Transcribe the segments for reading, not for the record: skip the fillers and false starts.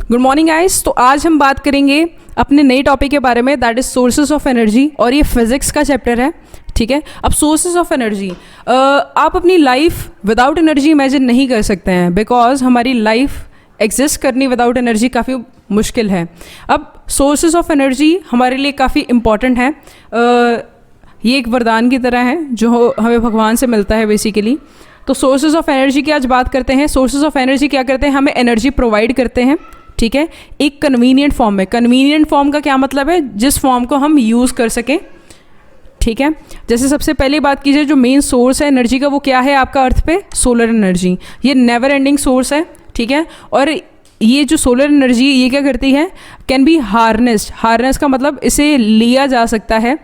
Good morning guys. तो आज हम बात करेंगे अपने नए टॉपिक के बारे में, that is sources of energy, और ये फिजिक्स का चैप्टर है। ठीक है। अब सोर्सेज ऑफ एनर्जी, आप अपनी लाइफ विदाउट एनर्जी इमेजिन नहीं कर सकते हैं, बिकॉज हमारी लाइफ एग्जिस्ट करनी विदाउट एनर्जी काफ़ी मुश्किल है। अब सोर्सेज ऑफ एनर्जी हमारे लिए काफ़ी इम्पॉर्टेंट है। ये एक वरदान की तरह है जो हमें भगवान से मिलता है बेसिकली। तो सोर्सेज ऑफ एनर्जी की आज बात करते हैं। सोर्सेज ऑफ एनर्जी क्या करते हैं? हमें एनर्जी प्रोवाइड करते हैं, ठीक है, एक कन्वीनियंट फॉर्म में। कन्वीनियंट फॉर्म का क्या मतलब है? जिस फॉर्म को हम यूज़ कर सकें, ठीक है। जैसे सबसे पहले बात कीजिए, जो मेन सोर्स है एनर्जी का वो क्या है आपका अर्थ पे? Solar energy. ये नेवर एंडिंग सोर्स है, ठीक है। और ये जो सोलर एनर्जी ये क्या करती है? Can be harnessed. हार्नेस का मतलब इसे लिया जा सकता है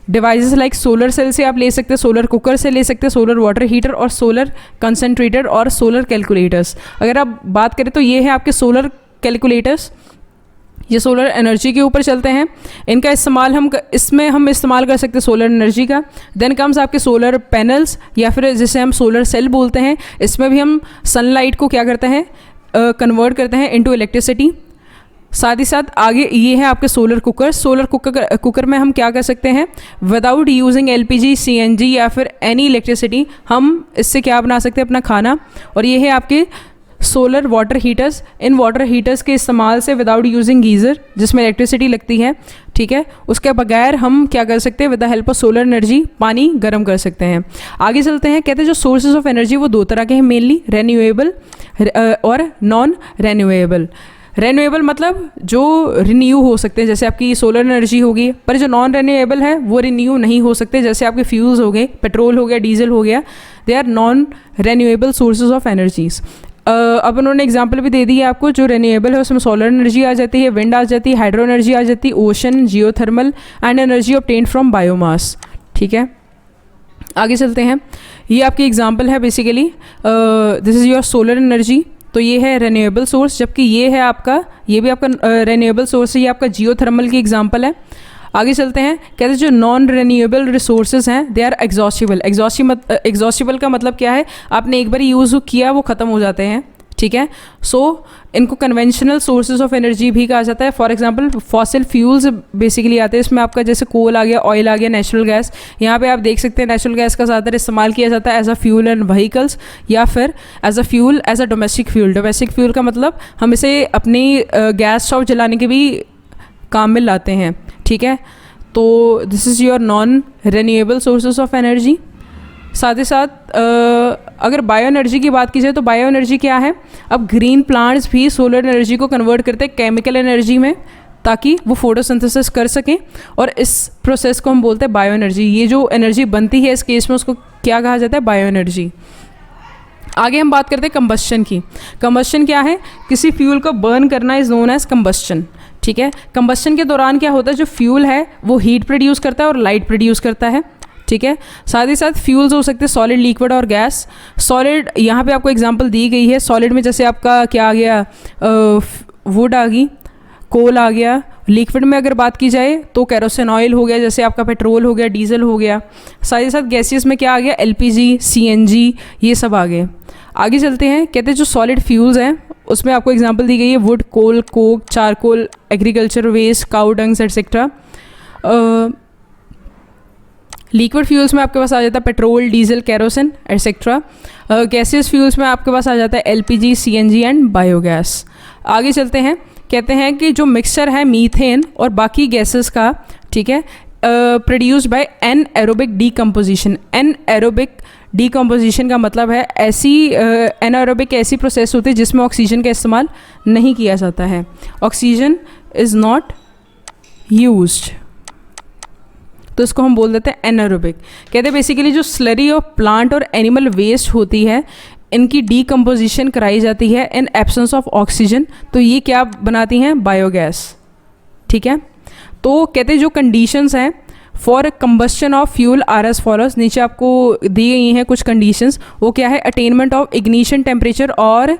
डिवाइसेस लाइक सोलर सेल से आप ले सकते हैं, सोलर कुकर से ले सकते हैं, सोलर वाटर हीटर और सोलर कंसनट्रेटर और सोलर कैलकुलेटर्स। अगर आप बात करें तो ये है आपके सोलर कैलकुलेटर्स, ये सोलर एनर्जी के ऊपर चलते हैं। इनका इस्तेमाल हम इस्तेमाल कर सकते हैं सोलर एनर्जी का। देन कम्स आपके सोलर पैनल्स, या फिर जिसे हम सोलर सेल बोलते हैं। इसमें भी हम सनलाइट को क्या करते हैं? कन्वर्ट करते हैं इनटू इलेक्ट्रिसिटी। साथ ही साथ आगे ये है आपके सोलर कुकर। सोलर कुकर में हम क्या कर सकते हैं? विदाउट यूजिंग एलपीजी, सीएनजी या फिर एनी इलेक्ट्रिसिटी हम इससे क्या बना सकते हैं? अपना खाना। और ये है आपके solar water heaters. In water heaters के इस्तेमाल से विदाउट यूजिंग गीज़र, जिसमें इलेक्ट्रिसिटी लगती है, ठीक है, उसके बगैर हम क्या कर सकते हैं? With the help of solar energy पानी गर्म कर सकते हैं। आगे चलते हैं। कहते हैं जो सोर्सेज ऑफ एनर्जी वो दो तरह के हैं मेनली, रेन्यूएबल और नॉन रेन्यूएबल। रेन्यूएबल मतलब जो रिन्यू हो सकते हैं, जैसे आपकी सोलर एनर्जी होगी, पर जो नॉन रेन्यूएबल है वो रिन्यू नहीं हो सकते, जैसे आपके फ्यूल्स हो गए, पेट्रोल हो गया, डीजल हो गया, they are non renewable sources of energies. अब उन्होंने एग्जांपल भी दे दी है आपको। जो रेन्यूएबल है उसमें सोलर एनर्जी आ जाती है, विंड आ जाती है, हाइड्रो एनर्जी आ जाती है, ocean, geothermal and energy obtained from biomass, ठीक है। आगे चलते हैं। ये आपकी एग्जांपल है basically, this is your solar energy. तो ये है रेन्यूएबल सोर्स, जबकि ये है आपका, ये भी आपका रेन्यूएबल सोर्स है, ये आपका जियोथर्मल की एग्जांपल है। आगे चलते हैं। कहते हैं जो नॉन रेन्यूएबल रिसोर्सेज हैं दे आर एग्जॉस्टिबल। एग्जॉस्टिबल का मतलब क्या है? आपने एक बार यूज़ किया वो ख़त्म हो जाते हैं, ठीक है। सो इनको कन्वेंशनल सोर्सेज ऑफ एनर्जी भी कहा जाता है। For example fossil fuels basically आते हैं इसमें, आपका जैसे कोल आ गया, ऑयल आ गया, नेचुरल गैस। यहाँ पे आप देख सकते हैं नेचुरल गैस का ज़्यादातर इस्तेमाल किया जाता है as a fuel in vehicles, या फिर as a fuel, as a domestic fuel. Domestic fuel का मतलब हम इसे अपनी गैस स्टोव जलाने के भी काम में लाते हैं, ठीक है। तो this is your non renewable sources of energy. साथ ही साथ अगर बायो एनर्जी की बात की जाए तो बायो एनर्जी क्या है? अब ग्रीन प्लांट्स भी सोलर एनर्जी को कन्वर्ट करते हैं केमिकल एनर्जी में, ताकि वो फोटोसिंथेसिस कर सकें, और इस प्रोसेस को हम बोलते हैं बायो एनर्जी। ये जो एनर्जी बनती है इस केस में उसको क्या कहा जाता है? Bio energy. आगे हम बात करते हैं कंबस्शन की। कंबस्शन क्या है? किसी फ्यूल को बर्न करना इज नोन एज कंबस्शन, ठीक है। कंबस्शन के दौरान क्या होता है? जो फ्यूल है वो हीट प्रोड्यूस करता है और लाइट प्रोड्यूस करता है, ठीक है। साथ ही साथ फ्यूल्स हो सकते हैं सॉलिड, लिक्विड और गैस। सॉलिड यहाँ पे आपको एग्जांपल दी गई है। सॉलिड में जैसे आपका क्या आ गया? वुड आ गई, कोल आ गया। लिक्विड में अगर बात की जाए तो केरोसिन ऑयल हो गया, जैसे आपका पेट्रोल हो गया, डीजल हो गया। साथ ही साथ गैसेस में क्या आ गया? एलपीजी, सीएनजी, ये सब आ गए। आगे चलते हैं। कहते हैं जो सॉलिड फ्यूल्स हैं उसमें आपको एग्जांपल दी गई है wood, coal, coke, charcoal, agriculture waste, cow dungs etcetera. Liquid fuels में आपके पास आ जाता है petrol, diesel, kerosene etcetera. Gaseous fuels में आपके पास आ जाता है एलपीजी, सीएनजी एंड बायोगैस। आगे चलते हैं। कहते हैं कि जो मिक्सचर है मीथेन और बाकी गैसेस का, ठीक है, produced by anaerobic decomposition. Anaerobic decomposition का मतलब है ऐसी एनारोबिक ऐसी प्रोसेस होती है जिसमें ऑक्सीजन का इस्तेमाल नहीं किया जाता है। ऑक्सीजन इज़ नॉट यूज्ड, तो इसको हम बोल देते हैं एनारोबिक। कहते हैं बेसिकली जो स्लरी ऑफ प्लांट और एनिमल वेस्ट होती है इनकी डीकम्पोजिशन कराई जाती है इन एब्सेंस ऑफ ऑक्सीजन, तो ये क्या बनाती हैं? बायोगैस, ठीक है। तो कहते हैं जो कंडीशंस हैं for combustion of fuel R S follows. नीचे आपको दी गई हैं कुछ कंडीशंस, वो क्या है? अटेनमेंट ऑफ इग्निशन टेम्परेचर और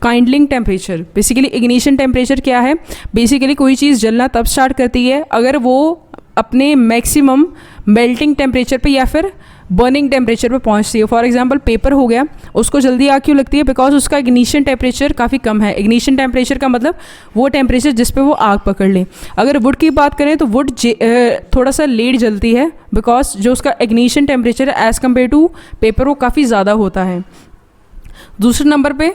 काइंडलिंग टेम्परेचर। बेसिकली इग्निशन टेम्परेचर क्या है? बेसिकली कोई चीज़ जलना तब स्टार्ट करती है अगर वो अपने मैक्सिमम मेल्टिंग टेम्परेचर पे या फिर बर्निंग टेम्परेचर पे पहुंचती है। फॉर एग्जांपल पेपर हो गया, उसको जल्दी आग क्यों लगती है? बिकॉज उसका इग्निशन टेम्परेचर काफ़ी कम है। इग्निशन टेम्परेचर का मतलब वो टेम्परेचर जिस पे वो आग पकड़ ले। अगर वुड की बात करें तो वुड थोड़ा सा लेट जलती है, बिकॉज जो उसका इग्निशन टेम्परेचर है एज़ कम्पेयर टू पेपर वो काफ़ी ज़्यादा होता है। दूसरे नंबर पे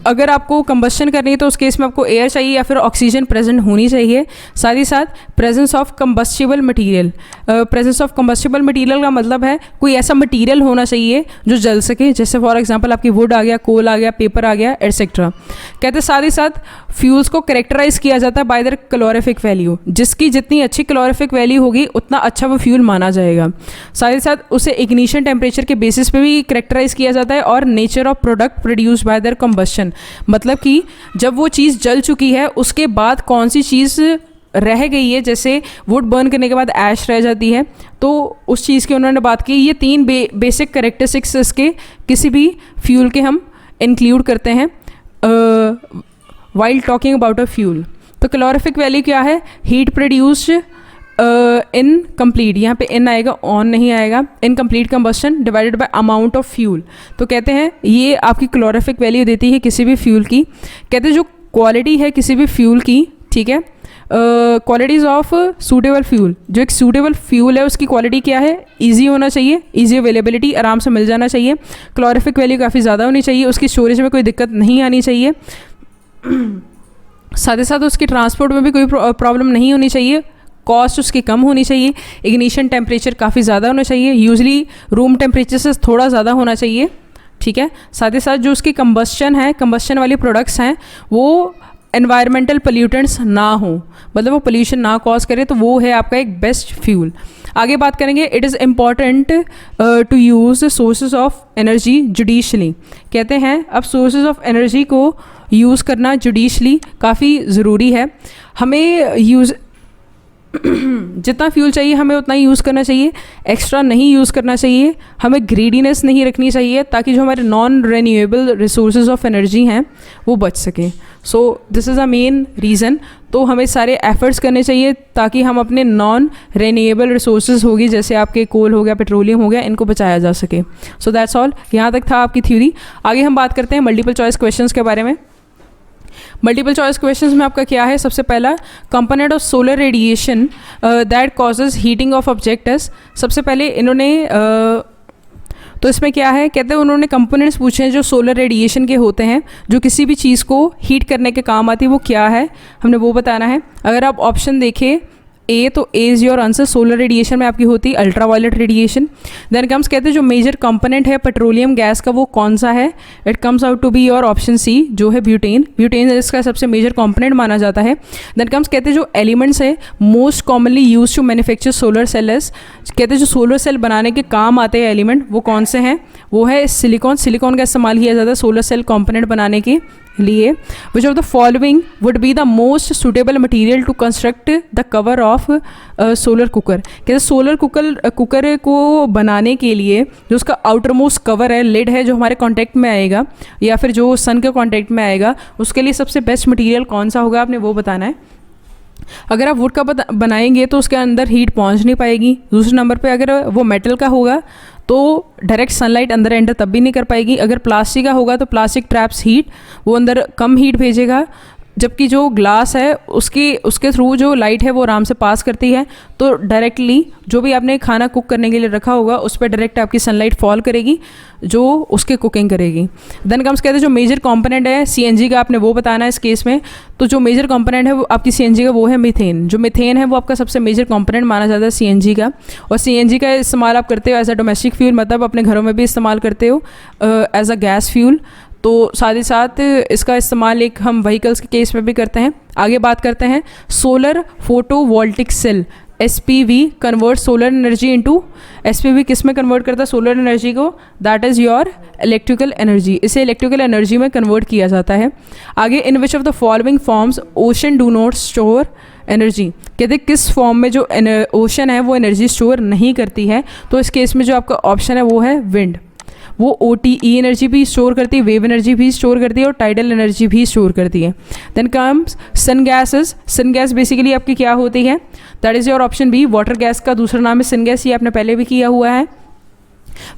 अगर आपको कंबस्शन करनी है तो उस केस में आपको एयर चाहिए या फिर ऑक्सीजन प्रेजेंट होनी चाहिए। साथ ही साथ presence of combustible material. Presence of combustible material का मतलब है कोई ऐसा मटेरियल होना चाहिए जो जल सके, जैसे फॉर एग्जांपल आपकी वुड आ गया, कोल आ गया, पेपर आ गया, एटसेट्रा। कहते हैं साथ ही साथ फ्यूल्स को करेक्टराइज किया जाता है बाय देयर कैलोरीफिक वैल्यू। जिसकी जितनी अच्छी कैलोरीफिक वैल्यू होगी उतना अच्छा वो फ्यूल माना जाएगा। साथ ही साथ उसे इग्निशन टेम्परेचर के बेसिस पे भी करेक्टराइज किया जाता है और nature of product produce by there combustion. मतलब कि जब वो चीज़ जल चुकी है उसके बाद कौन सी चीज़ रह गई है, जैसे वुड बर्न करने के बाद ऐश रह जाती है, तो उस चीज़ की उन्होंने बात की। ये तीन बेसिक करेक्टरिस्टिक्स इसके किसी भी फ्यूल के हम इंक्लूड करते हैं while talking about a fuel. तो कैलोरीफिक वैल्यू क्या है? हीट प्रोड्यूस्ड इन कंप्लीट, यहाँ पे इन आएगा, ऑन नहीं आएगा, in complete combustion divided by amount of fuel. तो कहते हैं ये आपकी कैलोरीफिक वैल्यू देती है किसी भी फ्यूल की। कहते हैं जो क्वालिटी है किसी भी फ्यूल की, ठीक है, क्वालिटीज़ ऑफ सूटेबल फ्यूल। जो एक सूटेबल फ्यूल है उसकी क्वालिटी क्या है? ईजी होना चाहिए, ईजी अवेलेबिलिटी, आराम से मिल जाना चाहिए, कैलोरीफिक वैल्यू काफ़ी ज़्यादा होनी चाहिए, उसकी स्टोरेज में कोई दिक्कत नहीं आनी चाहिए, साथ ही साथ उसकी ट्रांसपोर्ट में भी कोई प्रॉब्लम नहीं होनी चाहिए, कॉस्ट उसकी कम होनी चाहिए, इग्निशन टेम्परेचर काफ़ी ज़्यादा होना चाहिए, यूजली रूम टेम्परेचर से थोड़ा ज़्यादा होना चाहिए, ठीक है। साथ ही साथ जो उसकी कंबस्शन है, कंबस्शन वाली प्रोडक्ट्स हैं वो एनवायरमेंटल पोल्यूटेंट्स ना हो, मतलब वो पोल्यूशन ना कॉज करे, तो वो है आपका एक बेस्ट फ्यूल। आगे बात करेंगे, it is important to use sources of energy judiciously. कहते हैं अब सोर्सेज ऑफ एनर्जी को यूज़ करना जुडिशली काफ़ी ज़रूरी है। हमें यूज़ जितना फ्यूल चाहिए हमें उतना ही यूज़ करना चाहिए, एक्स्ट्रा नहीं यूज़ करना चाहिए, हमें ग्रीडीनेस नहीं रखनी चाहिए, ताकि जो हमारे non renewable resources of energy हैं वो बच सकें। So this is a main reason. तो हमें सारे एफर्ट्स करने चाहिए ताकि हम अपने नॉन रेन्यूएबल रिसोर्सेज होगी, जैसे आपके कोल हो गया, पेट्रोलियम हो गया, इनको बचाया जा सके। सो दैट्स ऑल, यहाँ तक था आपकी थ्योरी। आगे हम बात करते हैं मल्टीपल चॉइस क्वेश्चंस के बारे में। मल्टीपल चॉइस क्वेश्चंस में आपका क्या है? सबसे पहला, component of solar radiation that causes heating of objects. सबसे पहले इन्होंने तो इसमें क्या है, कहते हैं उन्होंने कंपोनेंट्स पूछे हैं जो सोलर रेडिएशन के होते हैं, जो किसी भी चीज़ को हीट करने के काम आती है, वो क्या है हमने वो बताना है। अगर आप ऑप्शन देखें ए, तो A is your answer. Solar radiation में आपकी होती है ultraviolet radiation. Then comes, कहते हैं जो मेजर कंपोनेंट है पेट्रोलियम गैस का वो कौन सा है? It comes out to be your option C, जो है ब्यूटेन। ब्यूटेन इसका सबसे मेजर कंपोनेंट माना जाता है। देन कम्स, कहते हैं जो एलिमेंट्स है most commonly use to manufacture solar cells. कहते हैं जो सोलर सेल बनाने के काम आते हैं एलिमेंट वो कौन से हैं? वो है सिलिकॉन। सिलिकॉन का इस्तेमाल किया जाता है सोलर सेल कंपोनेंट बनाने के लिए। Which of the following would be the most suitable material to construct the cover of solar cooker. कहते हैं सोलर कुकर को बनाने के लिए जो उसका आउटर मोस्ट कवर है, लिड है, जो हमारे कॉन्टैक्ट में आएगा या फिर जो सन के कॉन्टैक्ट में आएगा, उसके लिए सबसे बेस्ट मटीरियल कौन सा होगा आपने वो बताना है। अगर आप वुड का बनाएंगे तो उसके अंदर हीट पहुंच नहीं पाएगी। दूसरे नंबर पे अगर वो मेटल का होगा तो डायरेक्ट सनलाइट अंदर एंटर तब भी नहीं कर पाएगी। अगर प्लास्टिक का होगा तो प्लास्टिक ट्रैप्स हीट, वो अंदर कम हीट भेजेगा, जबकि जो ग्लास है उसके थ्रू जो लाइट है वो आराम से पास करती है, तो डायरेक्टली जो भी आपने खाना कुक करने के लिए रखा होगा उस पर डायरेक्ट आपकी सनलाइट फॉल करेगी जो उसके कुकिंग करेगी। देन कम्स, कहते हैं जो मेजर कंपोनेंट है सीएनजी का, आपने वो बताना है इस केस में। तो जो मेजर कंपोनेंट है वो आपकी सीएनजी का वो है मीथेन। जो मीथेन है वो आपका सबसे मेजर कंपोनेंट माना जाता है सीएनजी का। और सीएनजी का इस्तेमाल आप करते हो एज अ डोमेस्टिक फ्यूल, मतलब अपने घरों में भी इस्तेमाल करते हो एज अ गैस फ्यूल। तो साथ ही साथ इसका इस्तेमाल एक हम व्हीकल्स के केस में भी करते हैं। आगे बात करते हैं solar photovoltaic cell, SPV convert solar energy into, SPV किस में कन्वर्ट करता है सोलर एनर्जी को? That is your electrical energy. इसे इलेक्ट्रिकल एनर्जी में कन्वर्ट किया जाता है। आगे, in which of the following forms ocean do not store energy. कहते हैं किस फॉर्म में जो ओशन है वो एनर्जी स्टोर नहीं करती है? तो इस केस में जो आपका ऑप्शन है वो है विंड। वो OTE एनर्जी भी स्टोर करती है, वेव एनर्जी भी स्टोर करती है और टाइडल एनर्जी भी स्टोर करती है। Then comes sun gases. Sun gas basically आपकी क्या होती है? That is your option B, water gas का दूसरा नाम है सन गैस, ये आपने पहले भी किया हुआ है।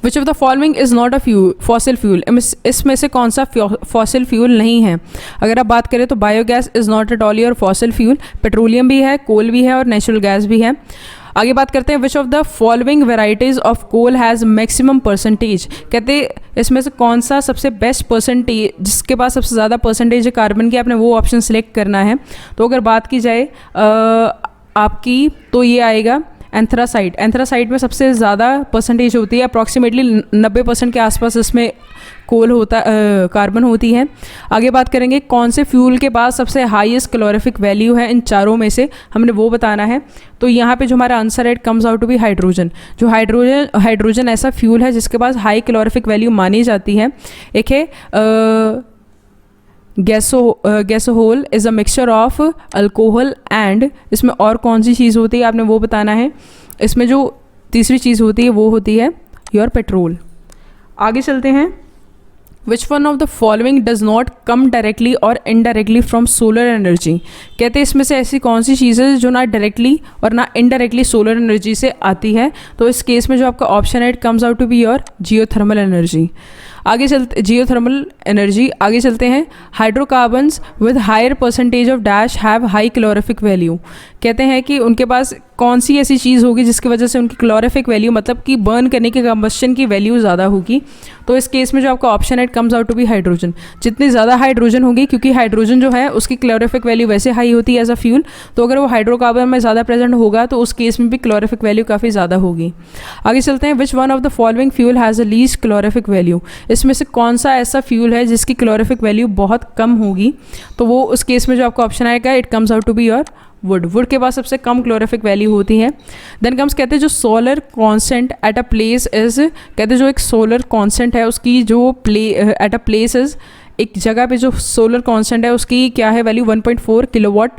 विच of the following is not a fossil fuel, इसमें से कौन सा फॉसिल फ्यूल नहीं है? अगर आप बात करें तो biogas is not at all your fossil fuel, petroleum भी है, कोल भी है और नेचुरल गैस भी है। आगे बात करते हैं which of the following varieties of coal has maximum percentage, कहते इसमें से कौन सा सबसे बेस्ट परसेंटेज, जिसके पास सबसे ज़्यादा परसेंटेज है कार्बन की, आपने वो ऑप्शन सेलेक्ट करना है। तो अगर बात की जाए आपकी, तो ये आएगा एंथ्रासाइट। एंथ्रासाइट में सबसे ज़्यादा परसेंटेज होती है, अप्रॉक्सीमेटली 90% के आसपास इसमें कोल होता कार्बन होती है। आगे बात करेंगे कौन से फ्यूल के पास सबसे हाईएस्ट कैलोरीफिक वैल्यू है, इन चारों में से हमने वो बताना है। तो यहाँ पे जो हमारा आंसर है it comes out to be hydrogen. जो हाइड्रोजन ऐसा फ्यूल है जिसके पास हाई कैलोरीफिक वैल्यू मानी जाती है। एक है gasohol is a mixture of alcohol and, इसमें और कौन सी चीज़ होती है आपने वो बताना है। इसमें जो तीसरी चीज़ होती है वो होती है योर पेट्रोल। आगे चलते हैं, which one of the following does not come directly और इनडायरेक्टली फ्रॉम सोलर एनर्जी, कहते हैं इसमें से ऐसी कौन सी चीज़ है जो ना डायरेक्टली और ना इनडायरेक्टली सोलर एनर्जी से आती है। तो इस केस में जो आपका ऑप्शन है it comes out to be your geothermal energy. आगे चलते जियोथर्मल एनर्जी। आगे चलते हैं, hydrocarbons with higher percentage of dash have high calorific value, कहते हैं कि उनके पास कौन सी ऐसी चीज़ होगी जिसकी वजह से उनकी कैलोरीफिक वैल्यू, मतलब कि बर्न करने की कंबस्शन की वैल्यू ज़्यादा होगी। तो इस केस में जो आपका ऑप्शन है it comes out to be hydrogen. जितनी ज़्यादा हाइड्रोजन होगी, क्योंकि हाइड्रोजन जो है उसकी कैलोरीफिक वैल्यू वैसे हाई होती है एज अ फ्यूल, तो अगर वो हाइड्रोकार्बन में ज़्यादा प्रेजेंट होगा तो उस केस में भी कैलोरीफिक वैल्यू काफ़ी ज़्यादा होगी। आगे चलते हैं, which one of the following fuel has a least calorific value, इसमें से कौन सा ऐसा फ्यूल है जिसकी कैलोरीफिक वैल्यू बहुत कम होगी। तो वो उस केस में जो आपका ऑप्शन आएगा it comes out to be your wood के पास सबसे कम कैलोरीफिक वैल्यू होती है। देन कम्स, कहते हैं जो solar constant at a place is, कहते हैं जो एक सोलर कांस्टेंट है उसकी जो एट अ प्लेस इज, एक जगह पे जो सोलर कांस्टेंट है उसकी क्या है वैल्यू 1.4 किलोवाट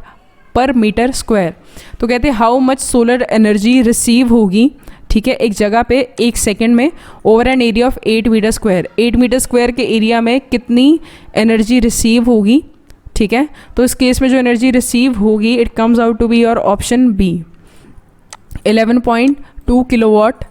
पर मीटर स्क्वायर। तो कहते हैं how much solar energy receive होगी, ठीक है, एक जगह पे एक सेकेंड में over an area of 8 metre square. 8 metre square के एरिया में कितनी एनर्जी रिसीव होगी, ठीक है। तो इस केस में जो एनर्जी रिसीव होगी it comes out to be your option B 11.2 kilowatt.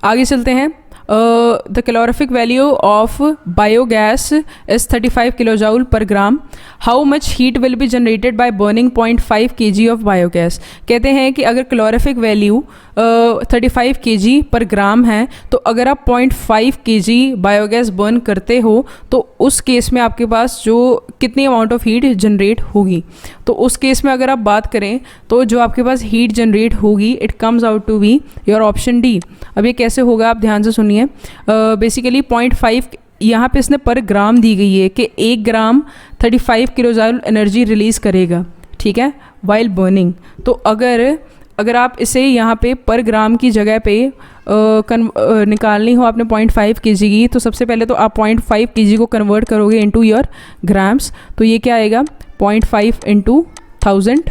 आगे चलते हैं, the calorific value of biogas is 35 kilojoule per gram. How much heat will be generated by burning 0.5 kg of biogas, कहते हैं कि अगर calorific value 35 kg पर ग्राम है, तो अगर आप 0.5 kg बायोगैस बर्न करते हो तो उस केस में आपके पास जो कितनी अमाउंट ऑफ हीट जनरेट होगी। तो उस केस में अगर आप बात करें तो जो आपके पास हीट जनरेट होगी it comes out to be your option D. अब ये कैसे होगा आप ध्यान से सुनिए। बेसिकली 0.5 यहाँ पे इसने पर ग्राम दी गई है कि 1 ग्राम 35 किलोजूल एनर्जी रिलीज़ करेगा, ठीक है, वाइल बर्निंग। तो अगर आप इसे यहाँ पे पर ग्राम की जगह पे निकालनी हो आपने 0.5 kg की, तो सबसे पहले तो आप 0.5 kg को कन्वर्ट करोगे इनटू योर ग्राम्स। तो ये क्या आएगा 0.5 इंटू 1000,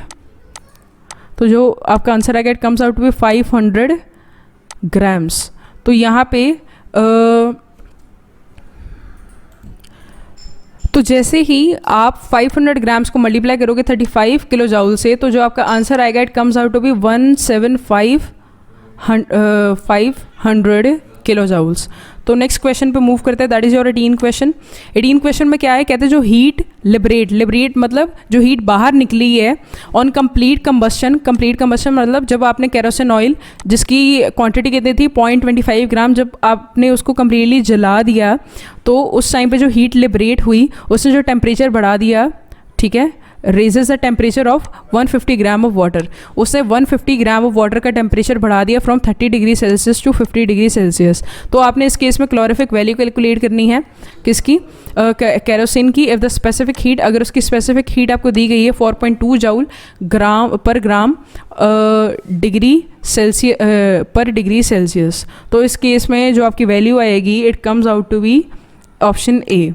तो जो आपका आंसर आएगा it comes out to be 500 grams. तो यहाँ पे तो जैसे ही आप 500 ग्राम्स को मल्टीप्लाई करोगे 35 किलो जूल से, तो जो आपका आंसर आएगा it comes out to be 17500 kilo joules. तो नेक्स्ट क्वेश्चन पे मूव करते हैं, that is your 18 question. 18 question में क्या है, कहते हैं जो हीट लिबरेट मतलब जो हीट बाहर निकली है ऑन कंप्लीट कंबस्शन मतलब जब आपने केरोसिन ऑयल जिसकी क्वांटिटी कितनी थी 0.25 ग्राम, जब आपने उसको कम्प्लीटली जला दिया तो उस टाइम पे जो हीट लिबरेट हुई उसने जो टेम्परेचर बढ़ा दिया, ठीक है, raises the temperature of 150 gram of water, उसने 150 ग्राम ऑफ वाटर का टेम्परेचर बढ़ा दिया from 30 degree Celsius to 50 degree Celsius. तो आपने इस केस में कैलोरीफिक वैल्यू कैलकुलेट करनी है किसकी, केरोसिन की। इफ़ द स्पेसिफिक हीट, अगर उसकी स्पेसिफिक हीट आपको दी गई है 4.2 joule per gram degree Celsius, तो इस केस में जो आपकी वैल्यू आएगी it comes out to be option A.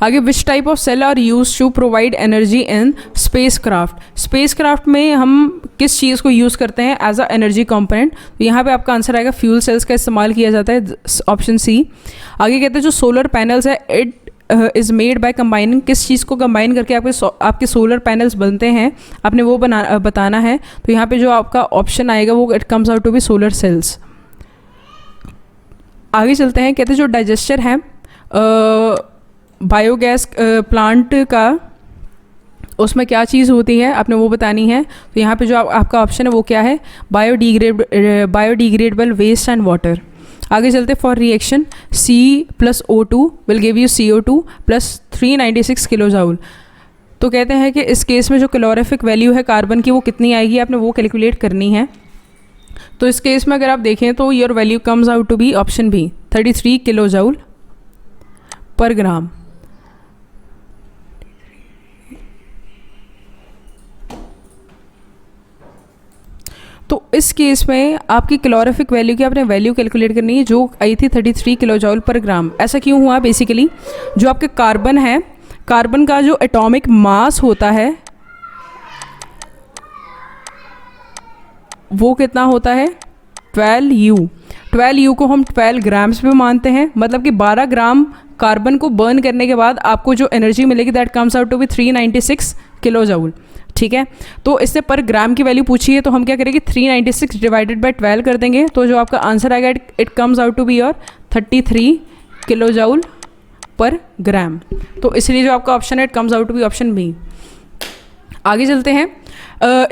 आगे, which type of cell are used to provide energy in spacecraft में हम किस चीज़ को यूज़ करते हैं एज अ एनर्जी कंपोनेंट। तो यहाँ पे आपका आंसर आएगा फ्यूल सेल्स का इस्तेमाल किया जाता है, ऑप्शन सी। आगे कहते हैं जो सोलर पैनल्स है it is made by combining, किस चीज़ को कंबाइन करके आपके सोलर पैनल्स बनते हैं, आपने वो बताना है। तो यहाँ पे जो आपका ऑप्शन आएगा वो it comes out to be solar cells. आगे चलते हैं, कहते हैं जो डाइजेस्टर है बायोगैस प्लांट का, उसमें क्या चीज़ होती है आपने वो बतानी है। तो यहाँ पे जो आपका ऑप्शन है वो क्या है, बायोडिग्रेडेबल वेस्ट एंड वाटर। आगे चलते for reaction C+O2 will give you CO2 plus 396 kilo joule. तो कहते हैं कि इस केस में जो कैलोरीफिक वैल्यू है कार्बन की वो कितनी आएगी, आपने वो कैलकुलेट करनी है। तो इस केस में अगर आप देखें तो your value comes out to be option B 33 kilo joule per gram. तो इस केस में आपकी कैलोरीफिक वैल्यू की आपने वैल्यू कैलकुलेट करनी है जो आई थी 33 किलो जूल पर ग्राम। ऐसा क्यों हुआ, बेसिकली जो आपके कार्बन है, कार्बन का जो एटॉमिक मास होता है वो कितना होता है 12U। 12U को हम 12 ग्राम्स में मानते हैं, मतलब कि 12 ग्राम कार्बन को बर्न करने के बाद आपको जो एनर्जी मिलेगी that comes out to be 396 kilo joule. ठीक है, तो इससे पर ग्राम की वैल्यू पूछी है तो हम क्या करेंगे 396 डिवाइडेड बाय 12 कर देंगे, तो जो आपका आंसर आएगा it comes out to be your 33 kilo joule per gram. तो इसलिए जो आपका ऑप्शन है it comes out to be option B. आगे चलते हैं,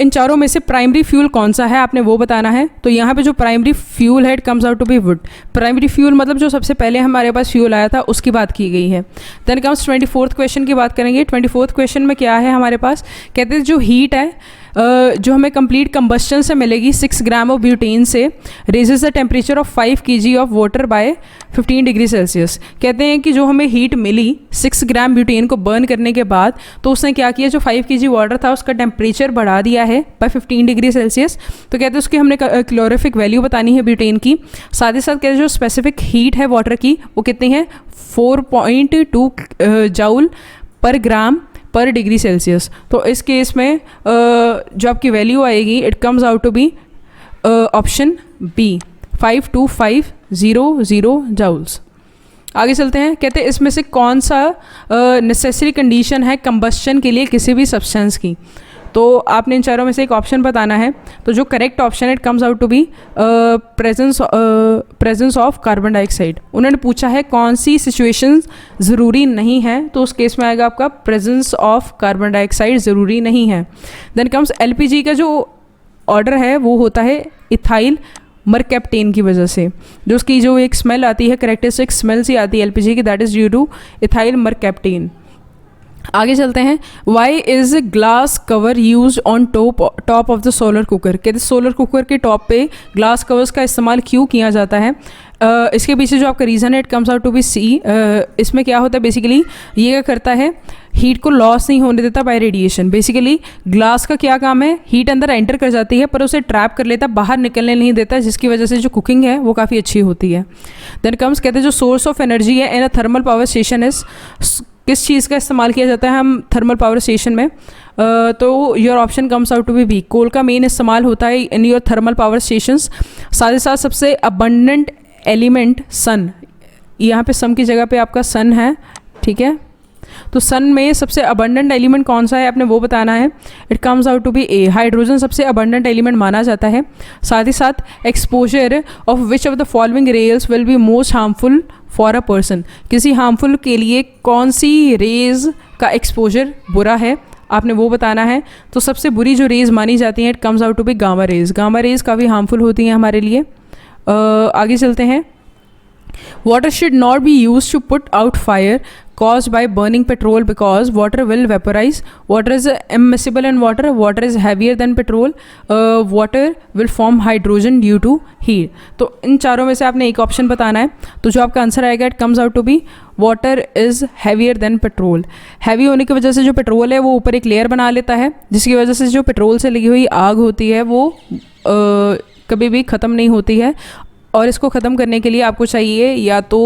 इन चारों में से प्राइमरी फ्यूल कौन सा है आपने वो बताना है। तो यहाँ पे जो प्राइमरी फ्यूल है it comes out to be wood. Primary fuel मतलब जो सबसे पहले हमारे पास फ्यूल आया था उसकी बात की गई है। देन कम्स 24th क्वेश्चन की बात करेंगे। 24th क्वेश्चन में क्या है हमारे पास, कहते हैं जो हीट है जो हमें कंप्लीट कंबस्टन से मिलेगी 6 ग्राम ऑफ ब्यूटेन से raises the temperature of 5 kg of water bye 15 degree Celsius. कहते हैं कि जो हमें हीट मिली 6 ग्राम ब्यूटेन को बर्न करने के बाद, तो उसने क्या किया, जो 5 kg वाटर था उसका टेम्परेचर बढ़ा दिया है बाय 15 डिग्री सेल्सियस। तो कहते हैं उसकी हमने कैलोरीफिक वैल्यू बतानी है ब्यूटेन की। साथ ही साथ कहते हैं जो स्पेसिफिक हीट है वाटर की वो कितनी है 4.2 जूल पर ग्राम पर डिग्री सेल्सियस। तो इस केस में जो आपकी वैल्यू आएगी it comes out to be option B 52500 joules. आगे चलते हैं, कहते हैं इसमें से कौन सा नेसेसरी कंडीशन है कंबस्शन के लिए किसी भी सब्सटेंस की। तो आपने इन चारों में से एक ऑप्शन बताना है। तो जो करेक्ट ऑप्शन है it comes out to be presence of carbon dioxide. उन्होंने पूछा है कौन सी सिचुएशन ज़रूरी नहीं है, तो उस केस में आएगा आपका प्रेजेंस ऑफ कार्बन डाइऑक्साइड ज़रूरी नहीं है। देन कम्स एलपीजी का जो ऑर्डर है वो होता है इथाइल मरकैप्टेन की वजह से, जो उसकी जो एक स्मेल आती है करेक्टरिस्टिक स्मेल सी आती है एलपीजी की, that is due to ethyl mercaptan. आगे चलते हैं, why is glass cover use on top of the solar cooker. कहते सोलर कुकर के टॉप पे ग्लास कवर्स का इस्तेमाल क्यों किया जाता है। इसके पीछे जो आपका रीज़न है it comes out to be C. इसमें क्या होता है बेसिकली, ये क्या करता है हीट को लॉस नहीं होने देता बाय रेडिएशन। बेसिकली ग्लास का क्या काम है, हीट अंदर एंटर कर जाती है पर उसे ट्रैप कर लेता, बाहर निकलने नहीं देता, जिसकी वजह से जो कुकिंग है वो काफ़ी अच्छी होती है। देन कम्स कहते हैं जो सोर्स ऑफ एनर्जी है in a thermal power station is, किस चीज़ का इस्तेमाल किया जाता है हम थर्मल पावर स्टेशन में। तो your option comes out to be B, coal का मेन इस्तेमाल होता है in your thermal power stations. साथ ही साथ सबसे अबंडेंट एलिमेंट सन, यहाँ पे सम की जगह पे आपका सन है, ठीक है। तो सन में सबसे अबंडेंट एलिमेंट कौन सा है आपने वो बताना है। It comes out to be A, hydrogen सबसे अबंडेंट एलिमेंट माना जाता है। साथ ही साथ exposure of which of the following rays will be most harmful for a person, किसी हार्मफुल के लिए कौन सी रेज का एक्सपोजर बुरा है आपने वो बताना है। तो सबसे बुरी जो रेज मानी जाती हैं it comes out to be gamma rays. Gamma rays काफ़ी हार्मफुल होती हैं हमारे लिए। आगे चलते हैं, water should not be used to put out fire caused by burning petrol because water will vaporize. Water is immiscible in water. Water is heavier than petrol. Water will form hydrogen due to heat. तो इन चारों में से आपने एक option बताना है। तो जो आपका आंसर आएगा it comes out to be water is heavier than petrol. Heavy होने की वजह से जो पेट्रोल है वो ऊपर एक लेयर बना लेता है, जिसकी वजह से जो पेट्रोल से लगी हुई आग होती है वो कभी भी ख़त्म नहीं होती है। और इसको ख़त्म करने के लिए आपको चाहिए या तो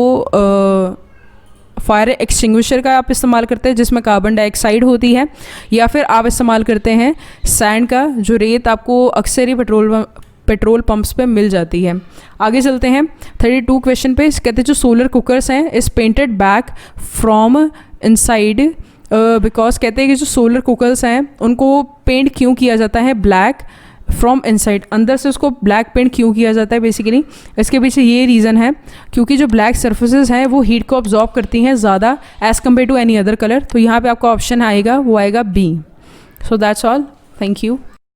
फायर एक्सटिंग्विशर का आप इस्तेमाल करते हैं जिसमें कार्बन डाइऑक्साइड होती है, या फिर आप इस्तेमाल करते हैं सैंड का, जो रेत आपको अक्सर ही पेट्रोल पंप्स पे मिल जाती है। आगे चलते हैं 32 क्वेश्चन पे। कहते हैं जो सोलर कुकर्स हैं इस painted back from inside because कहते हैं कि जो सोलर कुकर्स हैं उनको पेंट क्यों किया जाता है ब्लैक फ्रॉम इनसाइड, अंदर से उसको ब्लैक पेंट क्यों किया जाता है बेसिकली, इसके पीछे ये रीज़न है क्योंकि जो ब्लैक सर्फेसेस हैं वो हीट को ऑब्जॉर्ब करती हैं ज़्यादा as compare to any other colour. तो यहाँ पे आपका ऑप्शन आएगा वो आएगा B. So that's all, thank you.